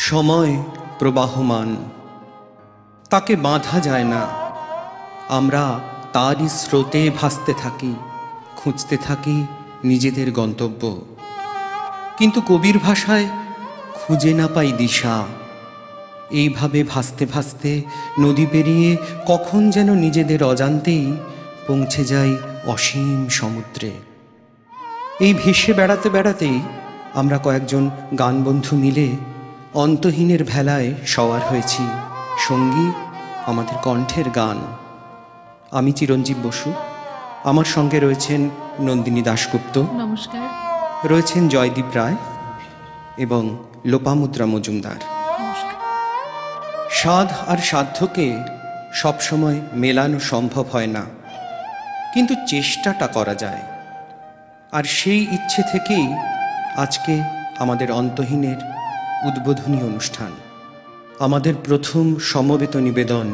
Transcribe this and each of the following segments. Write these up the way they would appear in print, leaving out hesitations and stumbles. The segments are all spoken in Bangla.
সময় প্রবাহমান, তাকে বাঁধা যায় না। আমরা তারই স্রোতে ভাসতে থাকি, খুঁজতে থাকি নিজেদের গন্তব্য। কিন্তু কবির ভাষায় খুঁজে না পাই দিশা। এইভাবে ভাসতে ভাসতে নদী পেরিয়ে কখন যেন নিজেদের অজান্তেই পৌঁছে যাই অসীম সমুদ্রে। এই ভেসে বেড়াতে বেড়াতেই আমরা কয়েকজন গানবন্ধু মিলে অন্তহীনের ভেলায় সওয়ার হয়েছি। সঙ্গী আমাদের কণ্ঠের গান। আমি চিরঞ্জীব বসু, আমার সঙ্গে রয়েছেন নন্দিনী দাশগুপ্ত, নমস্কার, রয়েছেন জয়দীপ রায় এবং লোপামুদ্রা মজুমদার। সাধ আর সাধ্যকে সবসময় মেলানো সম্ভব হয় না, কিন্তু চেষ্টাটা করা যায়। আর সেই ইচ্ছে থেকেই আজকে আমাদের অন্তহীনের উদ্বোধনী অনুষ্ঠান। আমাদের প্রথম সমবেত নিবেদন,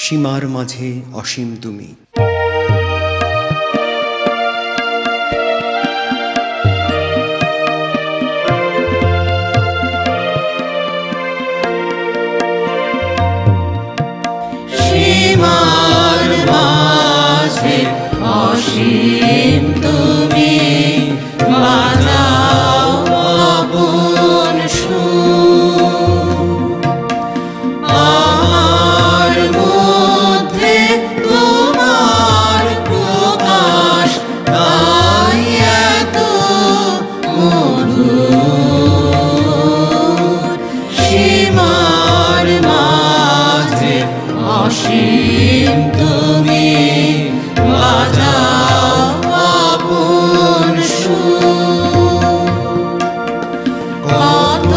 সীমার মাঝে অসীম তুমি। সীমার মাঝে অসীম তুমি, বাজাও আপন সুর। আমার মধ্যে তোমার প্রকাশ, তাই এত মধুর। সীমার মাঝে অসীম তুমি, বাজাও আপন সুর। কত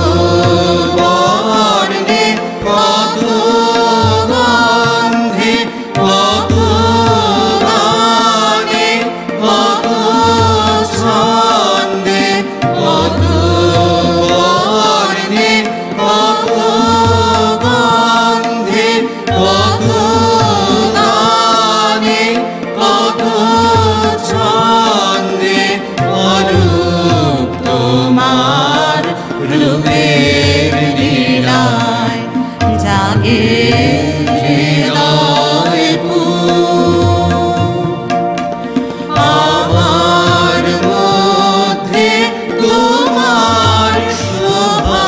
বর্ণে, কত গন্ধে, কত গানে, কত ছন্দে, কত বর্ণে, কত গন্ধে, কত গানে, কত ছন্দে, অরূপ তোমার রূপের লীলায় জাগে হৃদয় পুর। আমার মধ্যে তোমার শোভা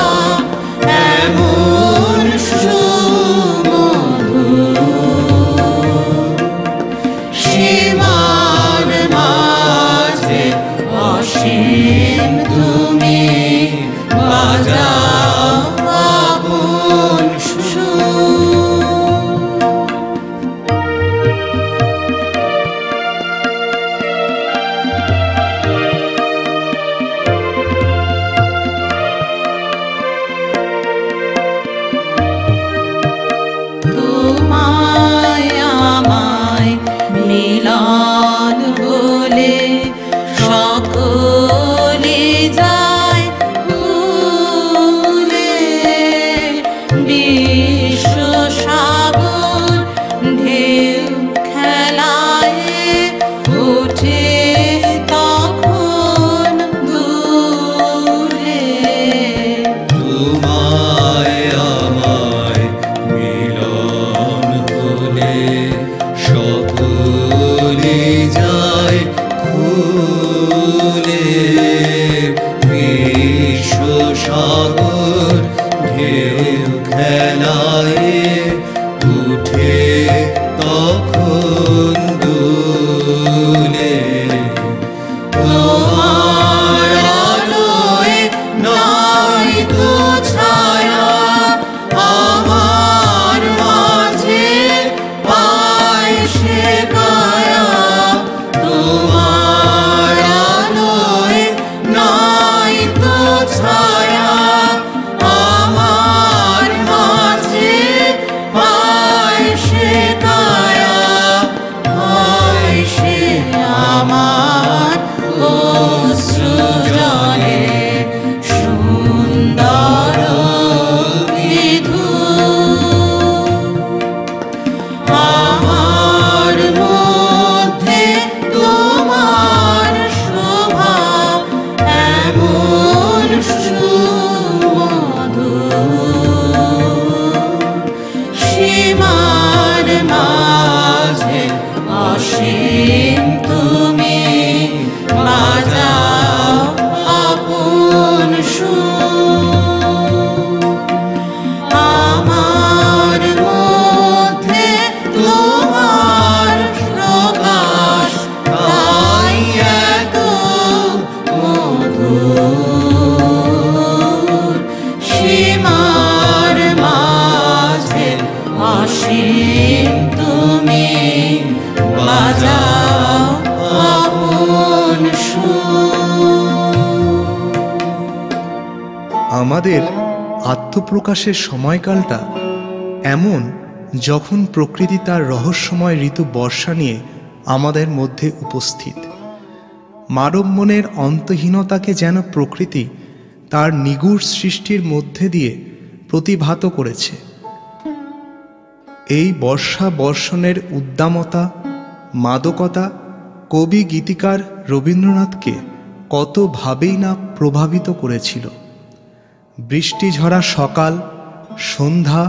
এমন সুমধুর। সীমার মাঝে অসীম তুমি, বাজাও আপন সুর। তোমায় আমায় মিলন হলে সকলে যায় ভুলে। বিশ্ব সাগর ঢেউ খেলায় ওঠে তখন দুলে। তোমায় আমায় মিলন হলে সকলে যায় খুলে। বিশ্ব সাগর ঢেউ খেলায় উঠে তখন দুলে। তোমার আলোয় নাই তো ছায়া, আমার মাঝে পায় সে কায়া। তোমার আলোয় আমাদের আত্মপ্রকাশের সময়কালটা এমন, যখন প্রকৃতি তার রহস্যময় ঋতু বর্ষা নিয়ে আমাদের মধ্যে উপস্থিত। মানব মনের অন্তহীনতাকে যেন প্রকৃতি তার নিগূঢ় সৃষ্টির মধ্যে দিয়ে প্রতিভাত করেছে। এই বর্ষা বর্ষণের উদ্দামতা, মাদকতা কবি গীতিকার রবীন্দ্রনাথকে কতভাবেই না প্রভাবিত করেছিল। বৃষ্টি ঝরা সকাল, সন্ধ্যা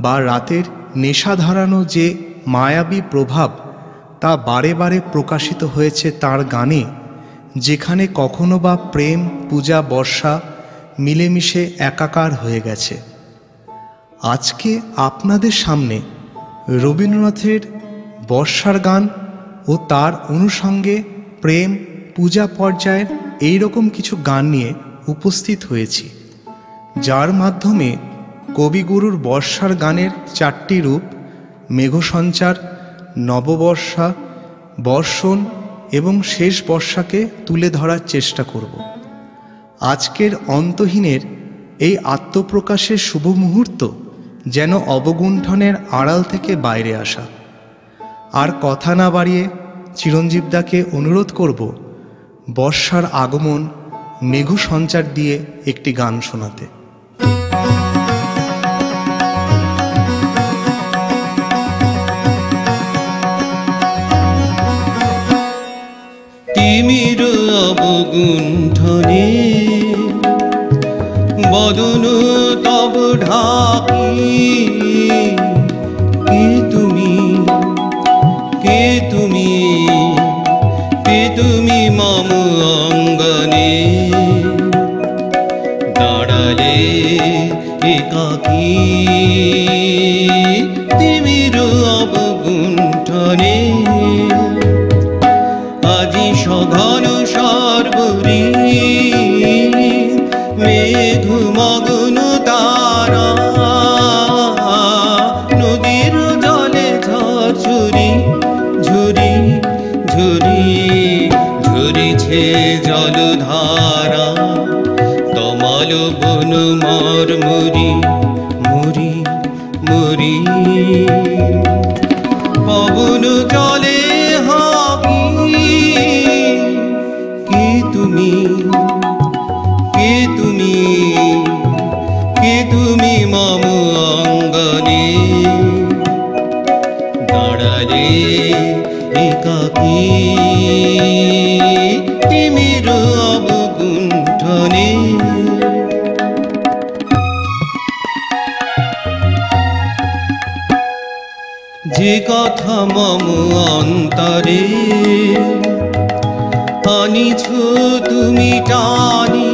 বা রাতের নেশা ধরানো যে মায়াবী প্রভাব, তা বারে বারে প্রকাশিত হয়েছে তার গানে, যেখানে কখনো বা প্রেম, পূজা, বর্ষা মিলেমিশে একাকার হয়ে গেছে। আজকে আপনাদের সামনে রবীন্দ্রনাথের বর্ষার গান ও তার অনুষঙ্গে প্রেম, পূজা পর্যায়ের এইরকম কিছু গান নিয়ে উপস্থিত হয়েছি, যার মাধ্যমে কবিগুরুর বর্ষার গানের 4টি রূপ মেঘসঞ্চার, নববর্ষা, বর্ষণ এবং শেষ বর্ষাকে তুলে ধরার চেষ্টা করব। আজকের অন্তহীনের এই আত্মপ্রকাশের শুভ মুহূর্ত যেন অবগুণ্ঠনের আড়াল থেকে বাইরে আসা। আর কথা না বাড়িয়ে চিরঞ্জীবদাকে অনুরোধ করব বর্ষার আগমন মেঘসঞ্চার দিয়ে একটি গান শোনাতে। তিমির অবগুণ্ঠনে বদন তব ঢাকি, কে তুমি, কে তুমি, কে তুমি মম অঙ্গনে দাঁড়ালে একাকী। তিমির অবগুণ্ঠনে আজি সঘন সর্বরী মেঘমগ্ন তারা, নদীর জলে ঝরঝরি ঝরি ঝরি ঝরিছে জলধারা, তমাল বন মরমরি মরি মরি, পবন জলে হাকি, কে তুমি, কে তুমি, কে তুমি মম অঙ্গনে দাঁড়ালে একাকী। তিমির অবগুণ্ঠনে যে কথা মম অন্তরে আনিছ তুমি টানি,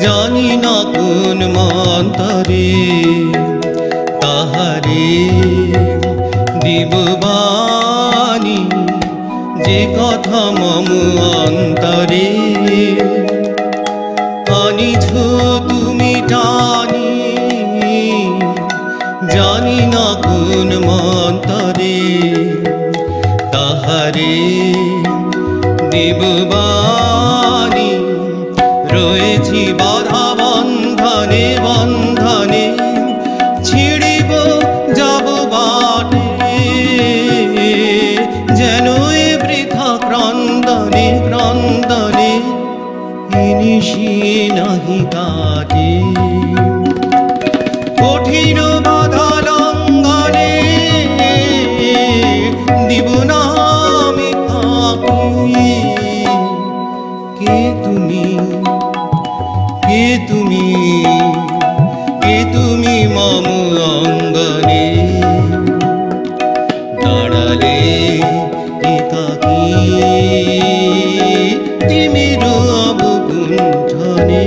জানি না কোন মন্তরে তাহারে দিববাণী। যে কথা মম অন্তরে আনিছ তুমি টানি, জানি না কোন মন্তরে তাহারে দেববাণী। রয়েছি বাধা বন্ধনে বন্ধনে, ছিড়িব যাব বাটে, যেন এ বৃথা ক্রন্দনে ক্রন্দনে নিশি নাহি কাটে। কঠিন বাধা লঙ্ঘনে দিব না আমি ফাঁকি, কে তুমি, কে তুমি, কে তুমি মম অঙ্গনে দাঁড়ালে একাকী। তিমির অবগুণ্ঠনে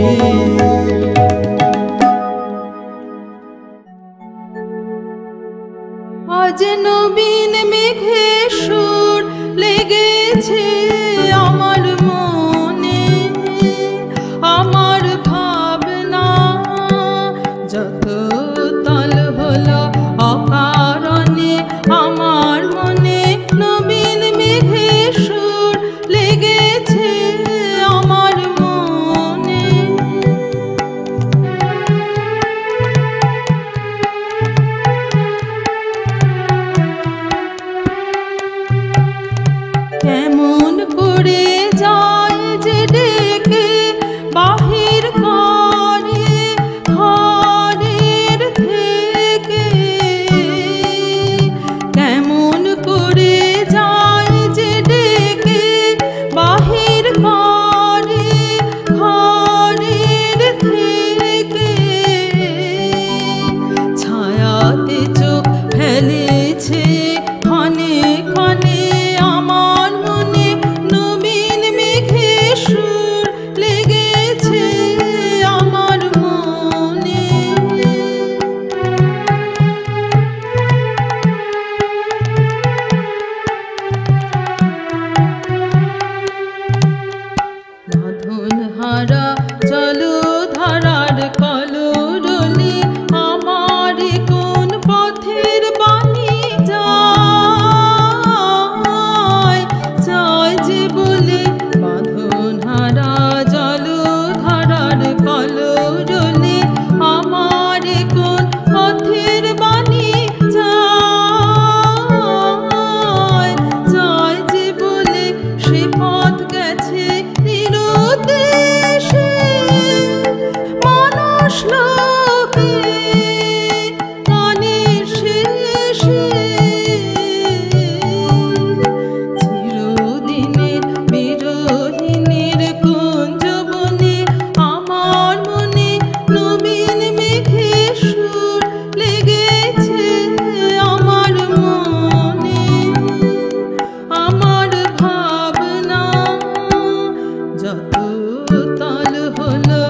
তাল হলো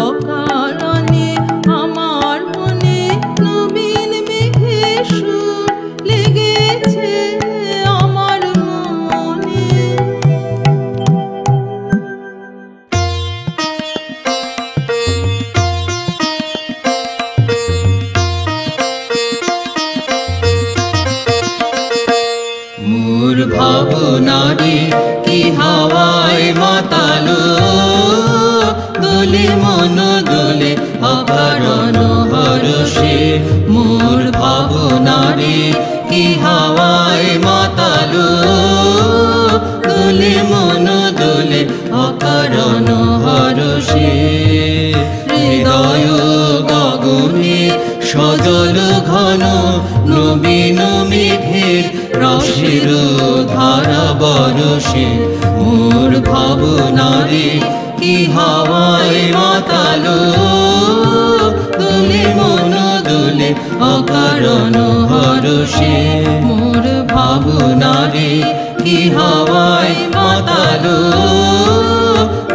অকারণে আমার মনে নবীন মেঘের সুর লেগেছে আমার মনে। মোর ভাবনারে কি হাওয়ায় মাতালো, দোলে মন দোলে অকারণ হরষে। মোর ভাবনারে কি হাওয়ায় মাতালো, দোলে মন দোলে অকারণ হরষে। হৃদয় গগনে সজল ঘন নবীন মেঘের রসের ধারা বরষে। মোর ভাবনারে কি হাওয়ায় মাতালো, দোলে মন দোলে অকারণ হরষে। মোর ভাবনারে কি হাওয়ায় মাতালো,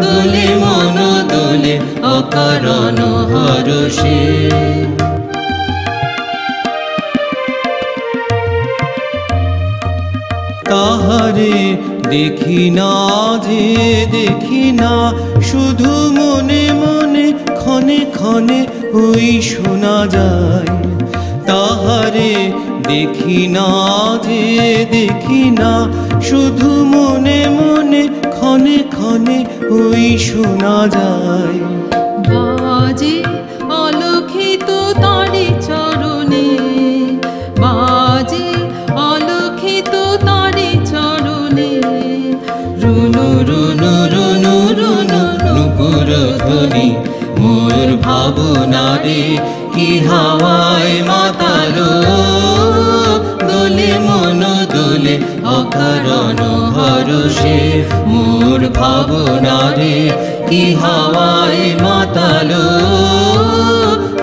দোলে মন দোলে অকারণ হরষে। তাহারে দেখি না যে দেখি না, শুধু মনে মনে ক্ষণে ক্ষণে ওই শোনা যায়। তাহারে দেখি না যে দেখি না, শুধু মনে মনে ক্ষণে ক্ষণে ওই শোনা যায়। বাজে অলক্ষিত তারি চরণে, বাজে অলক্ষিত তারি চরণে। রুনু রুনু রুনু রুনু নুপুর ধ্বনি। মোর ভাবনারে কি হাওয়ায় মাতালো, দোলে মন দোলে অকারণ হরষে। মোর ভাবনারে কি হাওয়ায় মাতালো,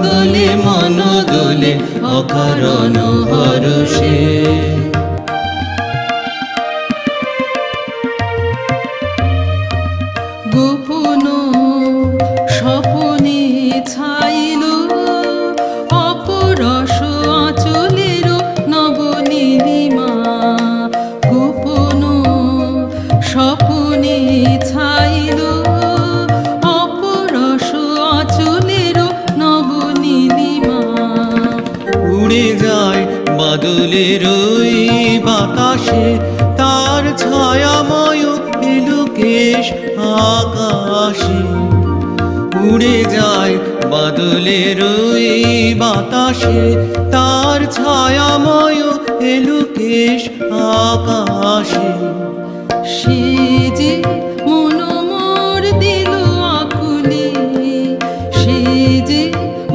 দোলে মন দোলে অকারণ হরষে। গোপন স্বপনে ছাইল অপরস আঁচলের নবনীলিমা। গোপন স্বপনে ছাইল অপরস আঁচলের নবনীলিমা। উড়ে যায় বাদলের ওই বাতাসে, তার ছায়াময় এলোকেশ আকাশে। উড়ে যায় বাদলের ওই বাতাসে, তার ছায়াময় এলোকেশ আকাশে। সে যে মন মোর দিল আকুলে, সে যে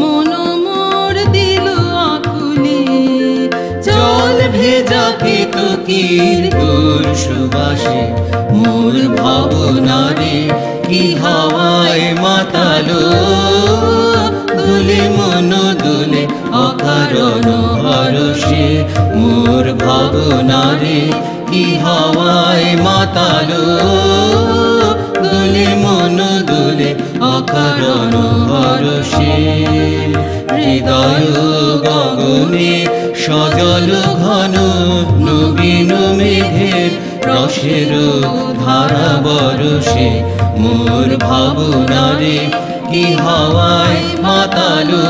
মন মোর দিল আকুলে। জল ভেজা কেতকীর তোর সুবাসে। মোর ভাবনারে কি হাওয়ায় মাতালো, দোলে মন দোলে অকারণ হরষে। মোর ভাবনারে কি হাওয়ায় মাতালো, দোলে মন দোলে অকারণ হরষে। হৃদয় গগনে সজল ঘন নবীন মেঘের রসের ধারা বরষে। মোর ভাবনারে কি হাওয়ায় মাতালো,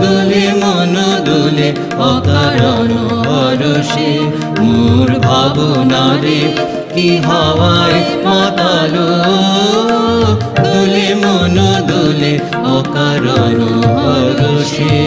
দোলে মন দোলে অকারণ হরষে। মোর ভাবনারে কি হাওয়ায় মাতালো, দোলে মন দোলে অকারণ হরষে।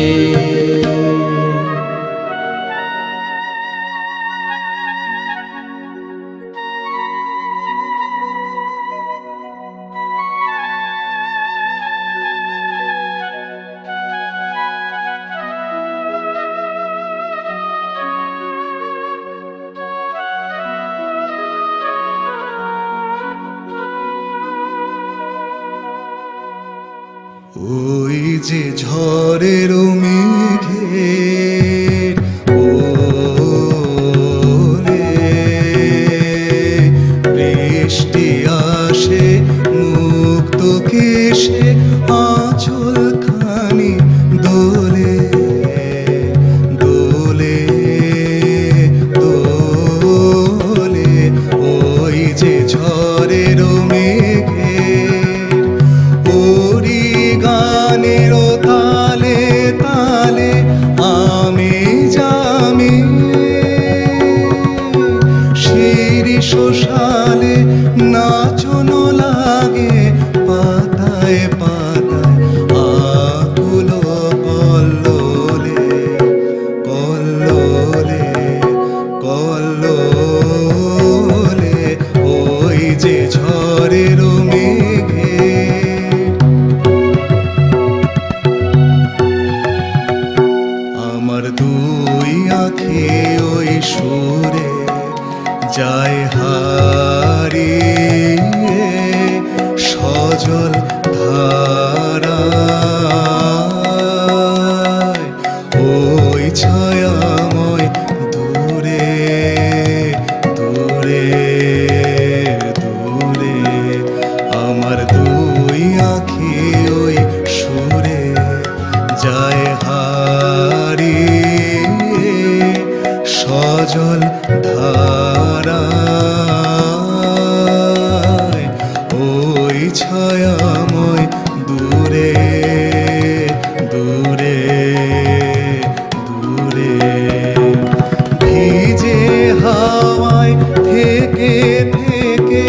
ওই যে ঝড়ের মেঘের কোলে বৃষ্টি আসে ঝড়ের মেঘের ওরি গানের তালে তালে আমি জামি শিরিষ শালে নাচন লাগে পাতায় পাতায় আকুল কল্লোলে কল্লোলে কল্লোলে ওই যে ঝড়ের মেঘে আমার দুই আঁখি ওই সুরে যায় হারিয়ে সজল ধারায় ওই ছায়াময় দূরে দূরে দূরে আমার দুই আঁখি ওই সুরে যায় হারিয়ে সজল ধারায় ওই ছায়াময় দূরে দূরে দূরে ভিজে হাওয়ায় থেকে থেকে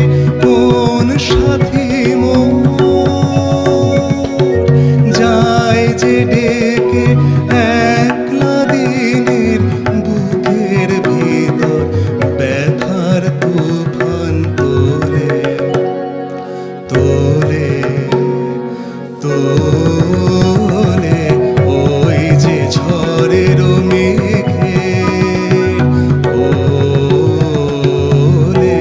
কোন সাথী যায় যে ডেকে একলা দিনের বুকের ভিতর ব্যথার তুফান তোলে তোলে তোলে ওই যে ঝড়ের মেঘে ওলে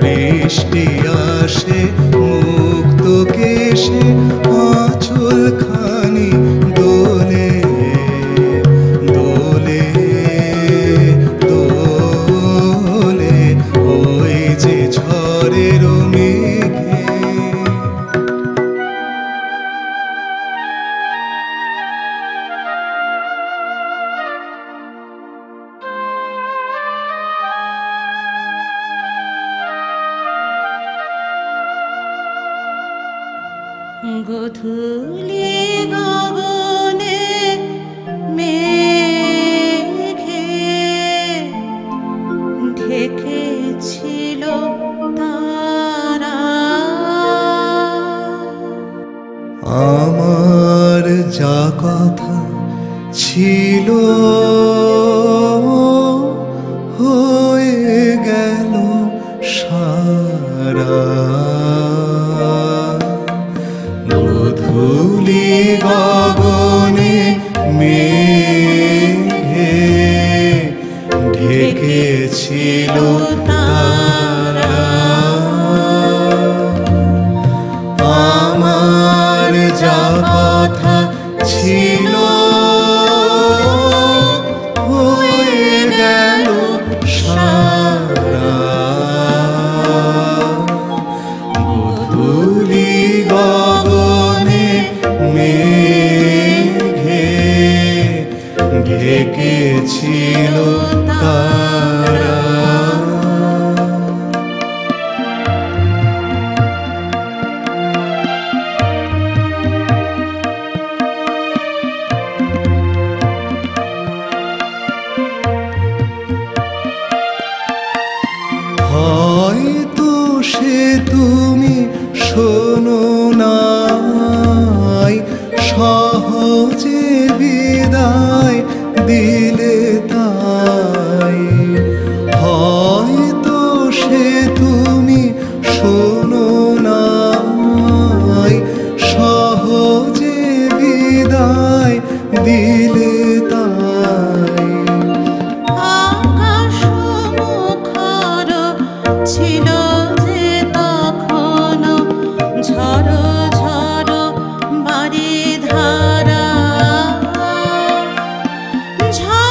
বৃষ্টি আসে মুক্ত কেশে আঁচল খানি দোলে দোলে দোলে ওই যে ঝড়ের মেঘে গধূলি গগনে মেঘে ঢেকেছিল তারা আমার যা কথা ছিল হয়ে গেল সারা গধূলি গগনে মেঘে ঢেকেছিল তারা আমার যা কথা ছিল হয়ে গেল সারা গধূলি গগনে মেঘে ঢেকেছিল তারা হয়তো সে তুমি শোনো নাই সহজে বিদায় দিলে তাই হয়তো সে তুমি শোনো নাই সহজে বিদায় দিলে তাই আকাশ মুখর ছিল যে তখন ঝড় ঝড় বাড়ি ধারা ঝড়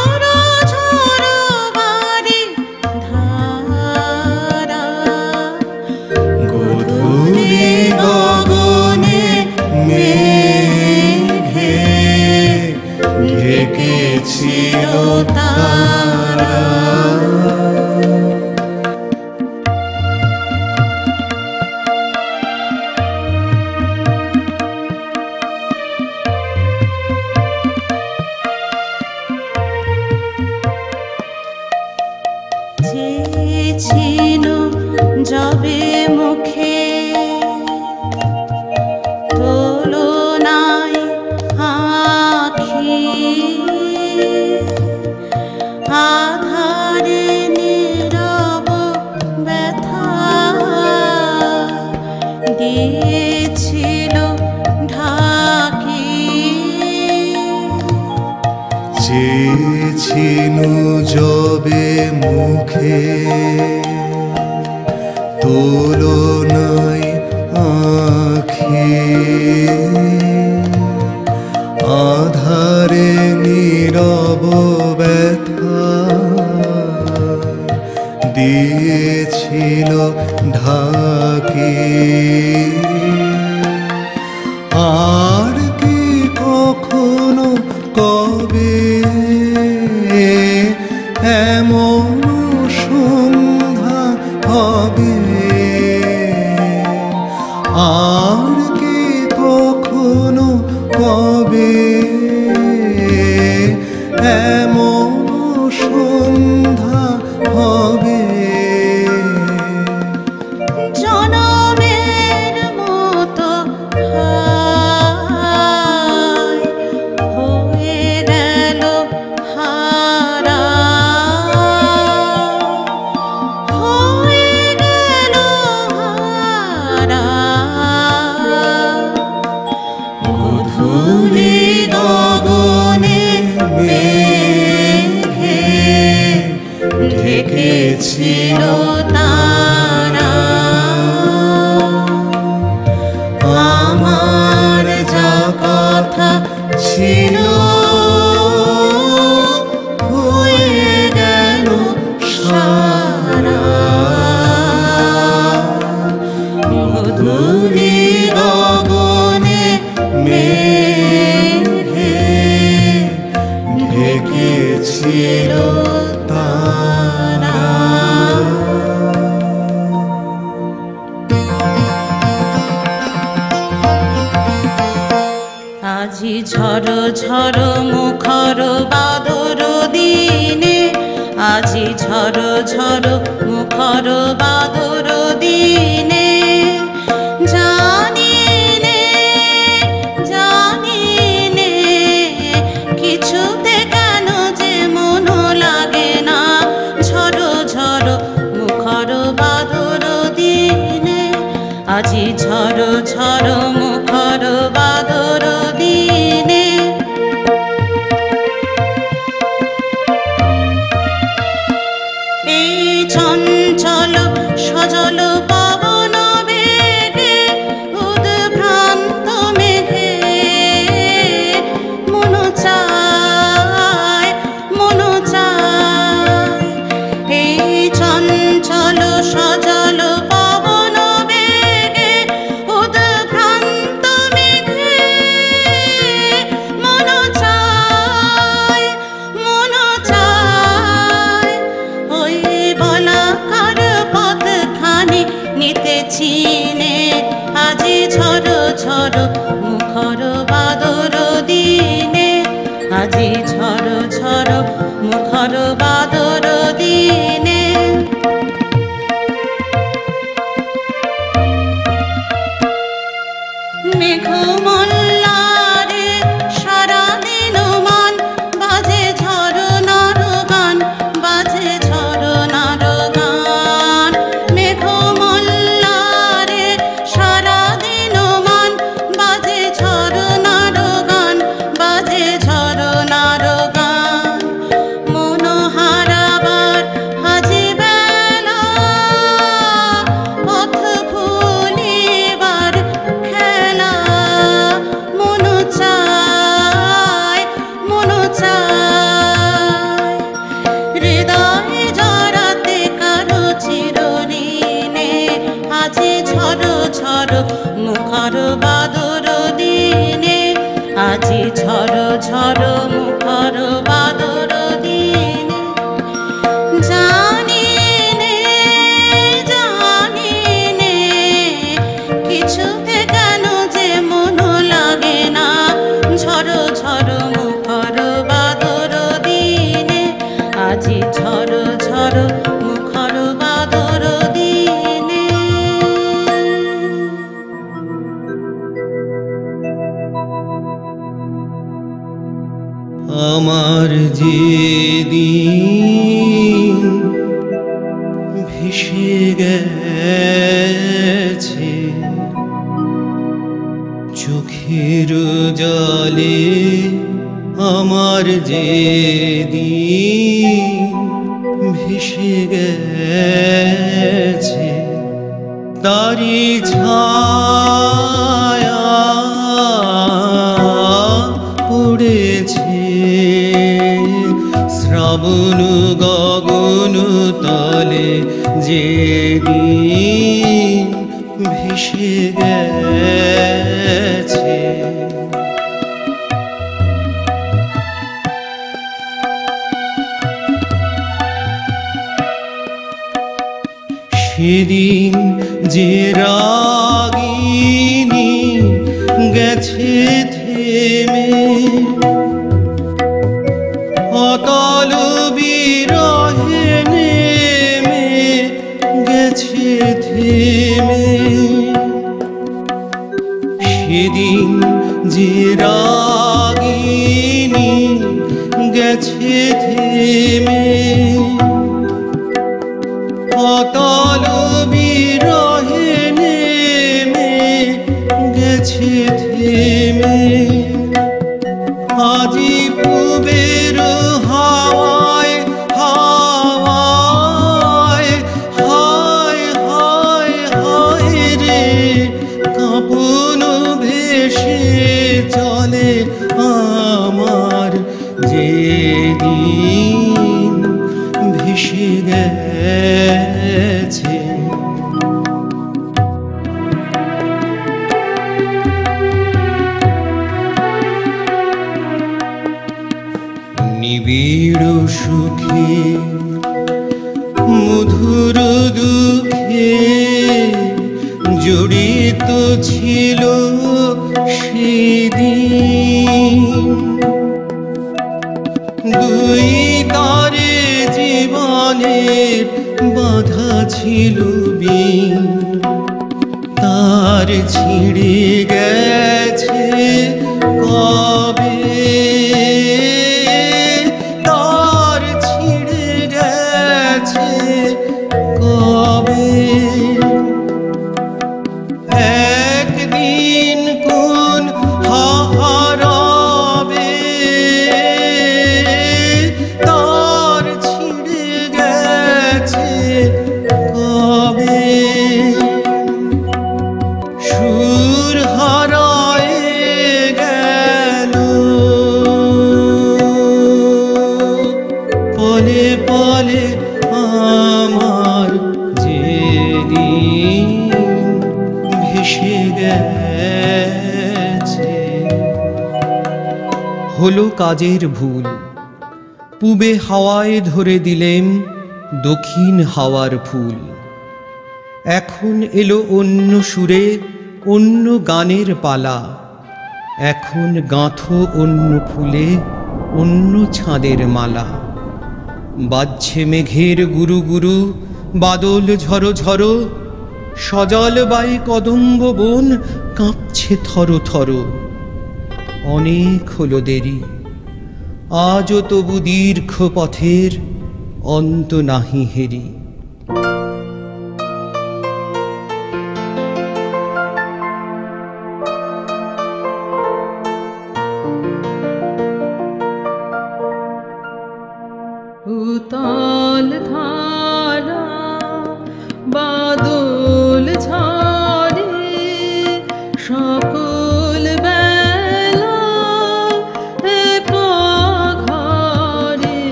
রবে মুখে তুলনায় আঁখি আধারে নীরব ব্যথা দিয়েছিল ঢাকি আর কি কখনো কবে এমন সন্ধ্যা হবে আর কি কখনো কবে এমন সন্ধ্যা হবে জনমের মতো হায় হয়ে গেল হারা হয়ে গেল হারা মধুলি গগনে মেঘে ঢেকেছিল তারা আমার যা কথা ছিল হয়ে গেল সারা মধুলি গগনে মেঘে ঢেকেছিল তারা। আজি ঝড় ঝড় মুখর বাদর দিনে আজি ঝড় ঝড় মুখর বাদর দিনে জানি নে কিছুতে কেন যে মন লাগে না ঝড় ঝড় মুখর বাদর দিনে আজি ঝড় ঝড় মুখর বাদর দিনে এই চঞ্চল সজল পবন বেগে উদ্ভ্রান্ত মেঘে মন চায় এই চঞ্চল সজল পবন বেগে উদ্ভ্রান্ত মেঘে মন চায় ওই বলাকার পথখানি নিতে চিনে আজি ঝড় ঝড় মুখর বাদর দিনে আজি ঝড় ঝড় মুখর বাদর দিনে মেঘমল্লারে সারাদিন মান বাজে ঝরনার গান বাজে ঝরনার গান মেঘমল্লারে সারাদিন মান বাজে ঝরনার গান বাজে ঝরনার গান মন হারাবার হাজি বেলা পথ ভুলিবার খেলা মন চায় হৃদয়ে জড়াতে কারো চিরঋণে আজি ঝড় ঝড় মুখর বাদর দিনে আজি ঝড় ঝড় মুখর বাদর দিনে জানি নে কিছুতে কেন যে মন লাগে না ঝড় ঝড় মুখর বাদর দিনে আজি ঝড় ঝড় মুখর বাদর দিনে আমার যেদিন ভেসে গেছে চোখের জলে আমার যেদিন ভেসে গেছে, তারি ছায়া পড়েছে শ্রাবণ গগন তলে, যেদিন ভেসে গেছে। সেদিন যে রাগিনী গেছে থেমে, অতল বিরহে নেমে গেছে থেমে। সেদিন যে রাগিনী গেছে থেমে, অতল বিরহে নেমে গেছে থেমে। আজি পুবের হাওয়ায় হাওয়ায় হায় হায় হায় রে, কাঁপন ভেসে চলে আমার, যেদিন ভেসে গেছে। নিবিড় সুখে মধুর দুঃখে জড়িত ছিল সেদিন, দুই তারে জীবনের বাধা ছিল বিন, তার ছিঁড়ে গেছে কবে, তার ছিঁড়ে গেছে কবে। একদিন কোন হারাবে, তার ছিঁড়ে গেছে কবে। সুর হারায় গেল পলে পলে আমার, যেদিন ভেসে গেছে। হলো কাজের ভুল, পূবে হাওয়ায় ধরে দিলেম দক্ষিণ হাওয়ার ফুল। এখন এলো অন্য সুরে অন্য গানের পালা, এখন গাঁথো অন্য ফুলে অন্য ছাঁদের মালা। বাজছে মেঘের গুরু গুরু, বাদল ঝরো ঝরো, সজল বাই কদম্ব বন কাঁপছে থরো থরো। অনেক হলো দেরি, আজও তবু দীর্ঘ পথের অন্ত নাহি হেরি। উতাল ধারা বাদল ঝরে, সকল বেলা একা ঘরে।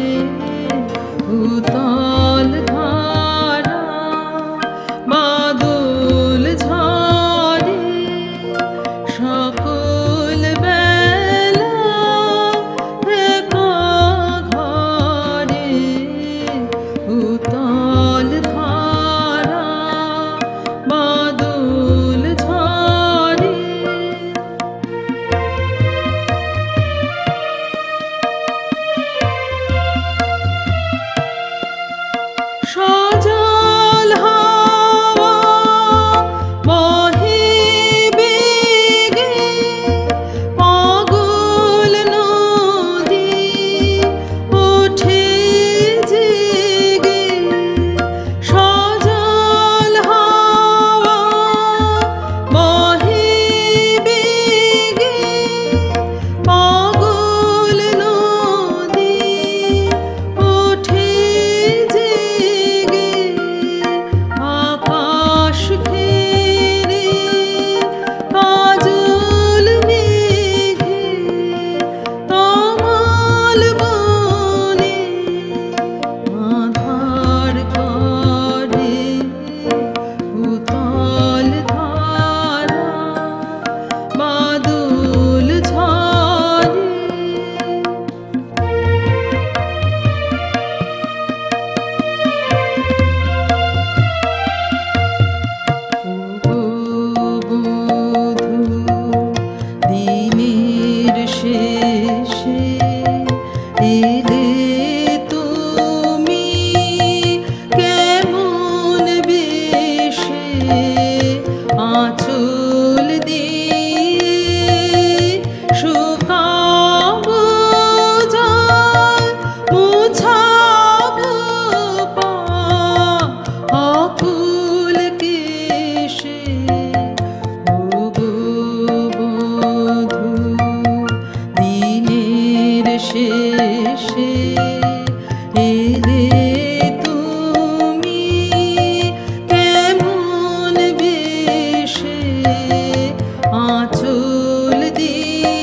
উতাল ধারা আঁচল দিয়ে শুকাবো জল, মুছাবো পা অকুল কেশে। ওগো বধূ দিনের শেষে এলে তুমি কেমন বেশে, আঁচল দিয়ে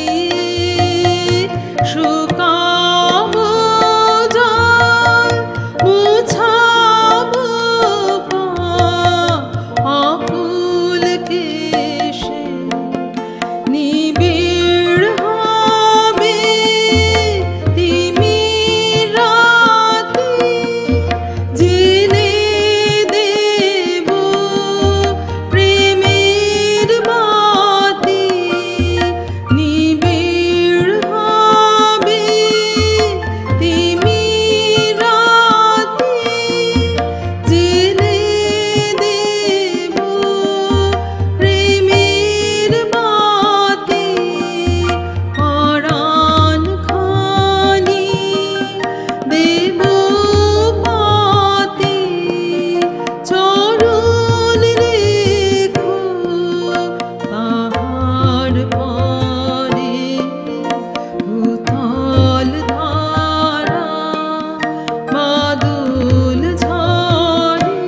শুকাবো জল, মুছাবো পা অকুল কেশে। নিবিড় হবে তিমির রাতে, জেলে দেব প্রেমের বাতি। নিবিড় হবে তিমির রাতে, জেলে দেব প্রেমের বাতি। পরাণ খানি দেব পাতি, চরণ রেখো তাহার পরে। ভূতল ধারা বাদল ঝরে,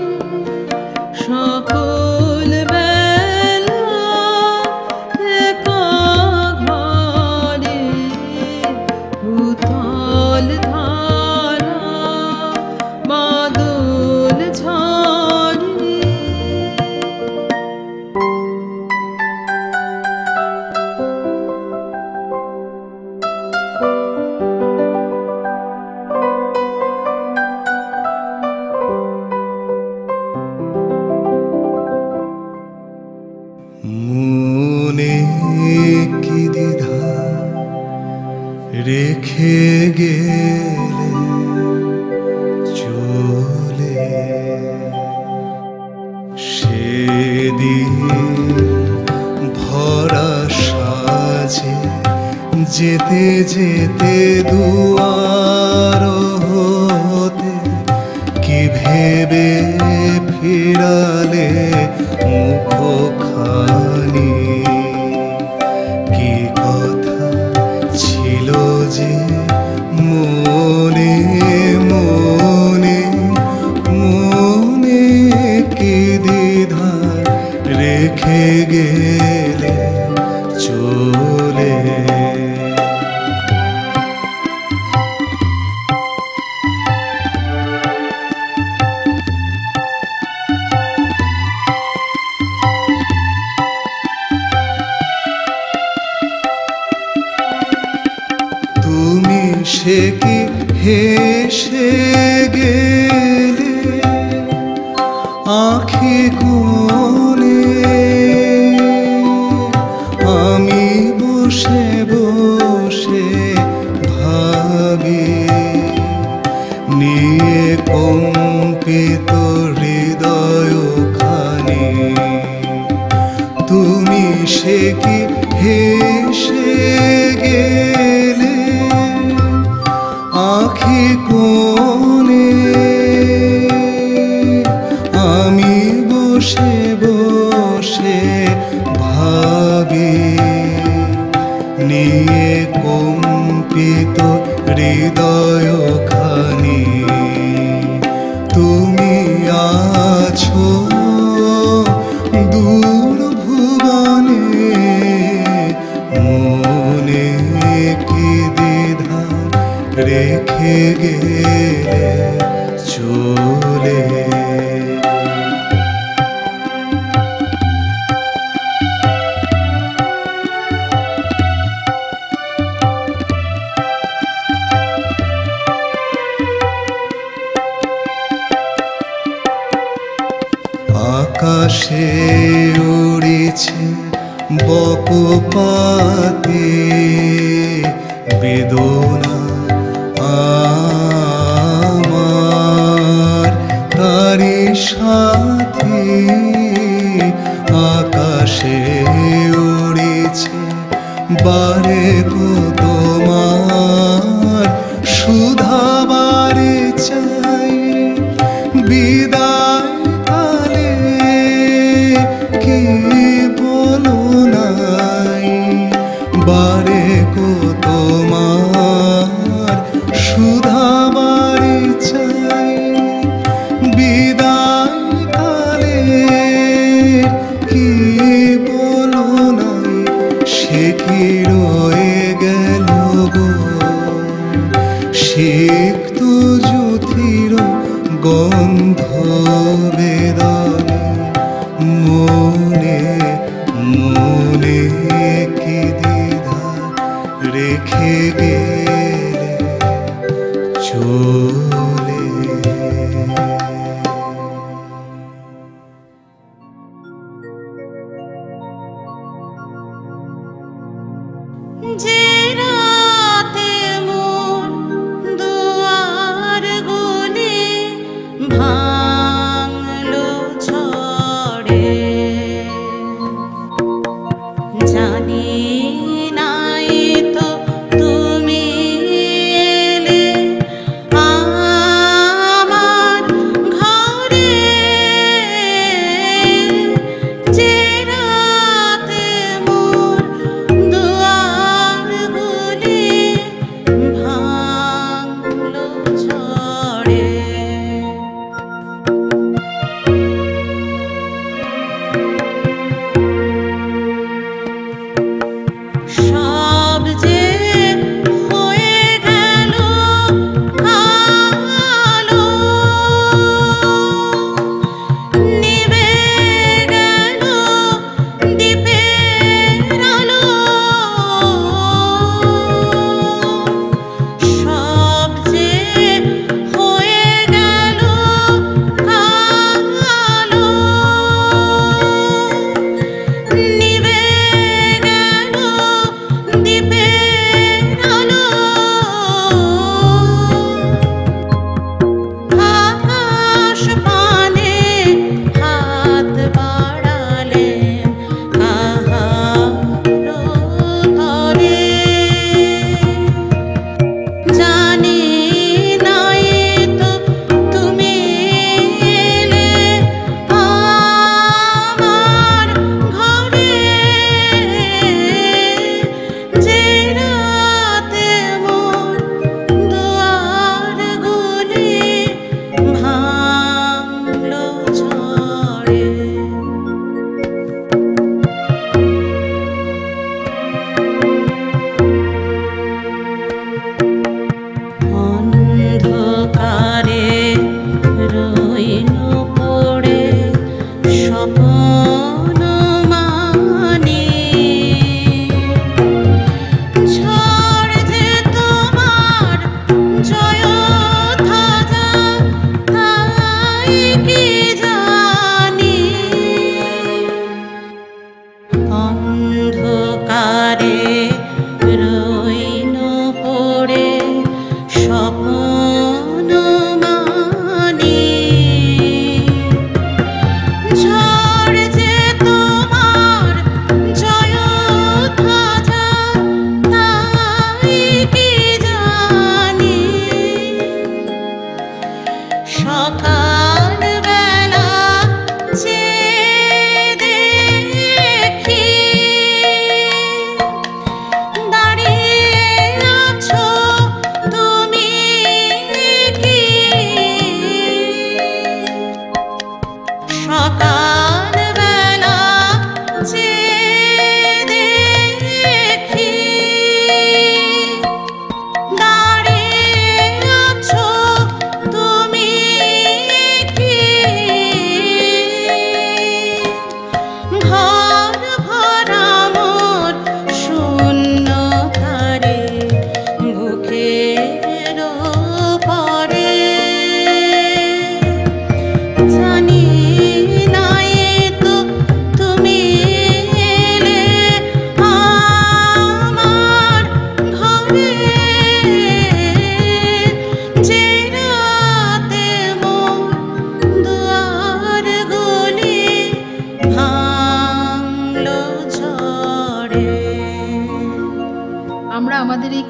সকল বেলা একা ঘরে। ভূতল ধারা বাদল ঝরে। মনে কি দ্বিধা রেখে গেলে চলে, সেদিন ভরা সাজে যেতে যেতে দুয়ার হতে কি ভেবে ফিরালে মুখখানি। কি কথা ছিল যে মনে মনে মনে, কি দ্বিধা রেখে গেলে চলে। তুমি সে কি হেসে গেলে আঁখি কোণে, আমি বসে বসে ভাবি নিয়ে কম্পিত হৃদয় খানি। তুমি সে কি হেসে গেলে আঁখি কোণে, আমি বসে বসে ভাবি নিয়ে কম্পিত হৃদয় খানি। তুমি আছো দূর ভুবনে, মনে কি দ্বিধা রেখে গেলে চলে। আকাশে উড়েছে বকপাতে বেদনা আমার, তারি সাথী আকাশে উড়েছে বারে গো তোমার সুধাবারে চাই বিদায় কালে কি বলো নাই বারে গো তোমার সুধাবারে চাই বিদায় কালে কি বলো নাই সে কি রয়ে গেল গো সিক্ত জ্যোতির গন্ধ বেদনে মনে মনে কি দ্বিধা রেখে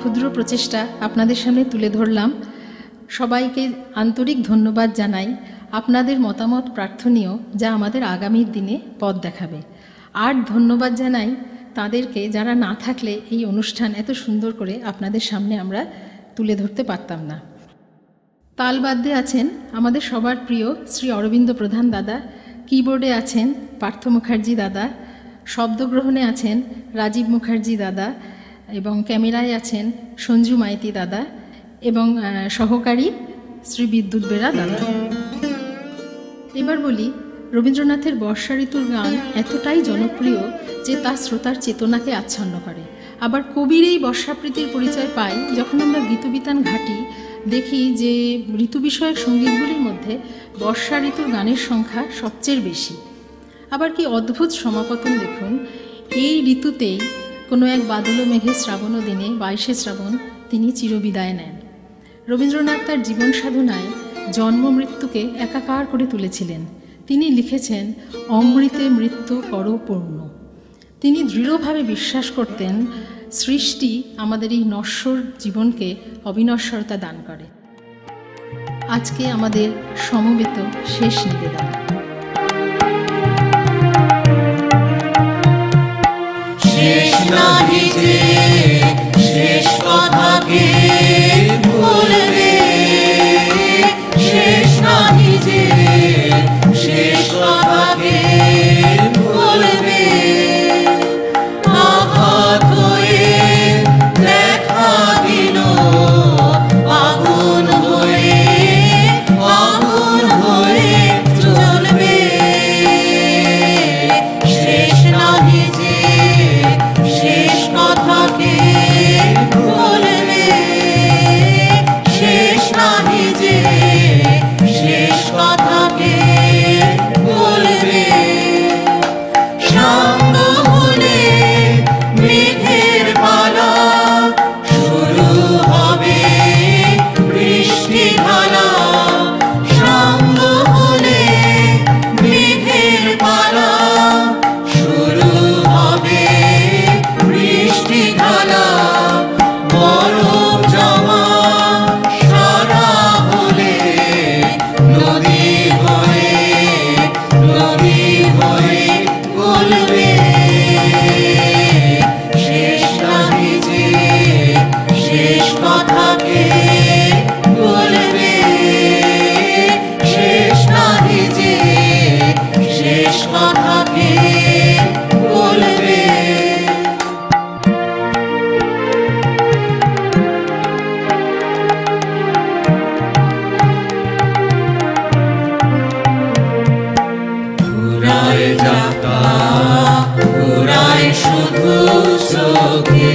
ক্ষুদ্র প্রচেষ্টা আপনাদের সামনে তুলে ধরলাম। সবাইকে আন্তরিক ধন্যবাদ জানাই। আপনাদের মতামত প্রার্থনীয়, যা আমাদের আগামীর দিনে পথ দেখাবে। আর ধন্যবাদ জানাই তাদেরকে, যারা না থাকলে এই অনুষ্ঠান এত সুন্দর করে আপনাদের সামনে আমরা তুলে ধরতে পারতাম না। তালবাদ্যে আছেন আমাদের সবার প্রিয় শ্রী অরবিন্দ প্রধান দাদা, কিবোর্ডে আছেন পার্থ মুখার্জি দাদা, শব্দগ্রহণে আছেন রাজীব মুখার্জি দাদা, এবং ক্যামেরায় আছেন সঞ্জু মাইতি দাদা, এবং সহকারী শ্রী বিদ্যুৎ বেরা দাদা। এবার বলি, রবীন্দ্রনাথের বর্ষা ঋতুর গান এতটাই জনপ্রিয় যে তা শ্রোতার চেতনাকে আচ্ছন্ন করে। আবার কবির এই বর্ষাপ্রীতির পরিচয় পাই যখন আমরা গীতবিতান ঘাঁটি, দেখি যে ঋতু বিষয়ক সঙ্গীতগুলির মধ্যে বর্ষা ঋতুর গানের সংখ্যা সবচেয়ে বেশি। আবার কি অদ্ভুত সমাপতন দেখুন, এই ঋতুতেই কোনো এক বাদল মেঘের শ্রাবণ দিনে 22শে শ্রাবণ তিনি চিরবিদায় নেন। রবীন্দ্রনাথ তার জীবন সাধনায় জন্ম মৃত্যুকে একাকার করে তুলেছিলেন। তিনি লিখেছেন, অমৃতে মৃত্যু করো পূর্ণ। তিনি দৃঢ়ভাবে বিশ্বাস করতেন সৃষ্টি আমাদের এই নশ্বর জীবনকে অবিনশ্বরতা দান করে। আজকে আমাদের সমবেত শেষ নিবেদন। শেষ নাহি যে শেষ কথাকে বলবে, শেষ নাহি যে শেষ কথাকে বলবে। আঘাত হয়ে দেখা দিল আগুন হয়ে, আগুন হয়ে চলবে। শেষ নাহি যে শেষ কথাকে বলবে, শেষ নাহি যে শেষ কথাকে বলবে। সাঙ্গ হলে মেঘের পালা, শুরু হবে বৃষ্টি ঢালা। সাঙ্গ হলে মেঘের পালা, শুরু হবে বৃষ্টি ঢালা। বরফ জমা সারা হলে নদী হয়ে, নদী হয়ে গলবে। শেষ নাহি যে শেষ কথাকে বলবে, শেষ নাহি যে শেষ কথাকে বলবে। ঘুরায় যাতা ঘুরায় শুধু চোখে,